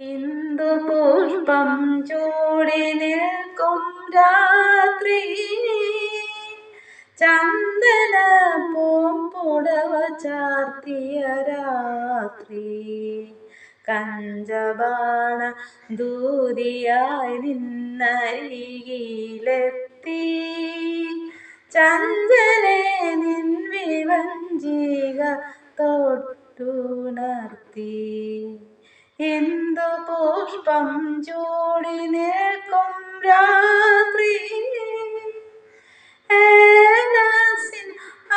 ഇന്ദു പുഷ്പം ചൂടി നിൽക്കും രാത്രി, ചന്ദന പൂമ്പുടവ ചാർത്തിയ രാത്രി, കഞ്ചബാണ ദൂതിയായി നിന്നരികിലെത്തി, ചഞ്ചലെ നിൻ വിവഞ്ചിക തൊട്ടുണർത്തി. ഇന്ദു പുഷ്പം ചൂടി നിൽക്കും രാത്രി, ഏലസിൻ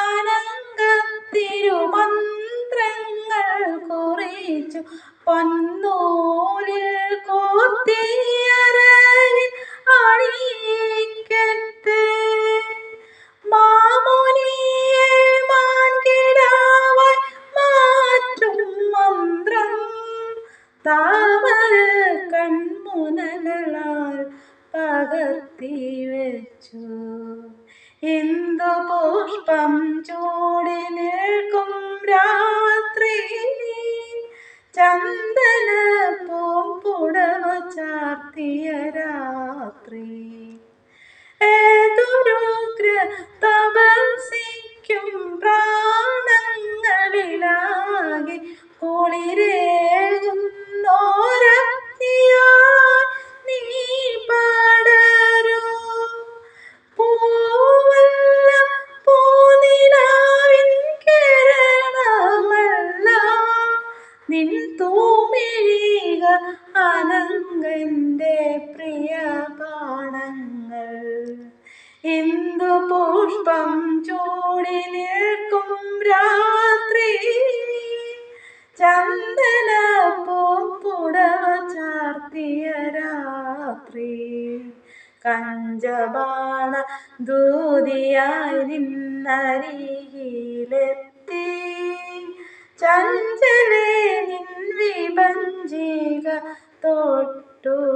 അനങ്കത്തിരുമന്ത്രങ്ങൾ കുറിച്ചു പൊന്നൂലിൽ കോർത്തിയരയിൽ അണിയിക്കട്ടെ, മാമുനിയെ മാൻകിടാവായി മാറ്റും മന്ത്രം താമര കൺമുനകളാൽ പകർത്തി വെച്ചു. ഇന്ദു പുഷ്പം ചൂടി നിൽക്കും രാത്രി, ചന്ദന പൂമ്പുടവ ചാർത്തിയ രാത്രി, ഏതൊരുഗ്ര തപസ്സിക്കും പ്രാണങ്ങളിലാകെ കുളിരേകുന്നോരഗ്നിയായി നീ പടരൂ. പൂവല്ല പൂനിലാവിൻ കിരണമല്ല നിൻ തൂമിഴിക അനങ്കന്റെ പ്രിയ ബാണങ്ങൾ. ഇന്ദു പുഷ്പം ചൂടി നിൽക്കും രാത്രി, ചന്ദന പൂമ്പുടവ ചാർത്തിയ രാത്രി, കഞ്ചബാണ ദൂതിയായി നിന്നരികിലെത്തി, ചഞ്ചലെ നിൻ വിഭഞ്ചിക തൊട്ടുണർത്തി.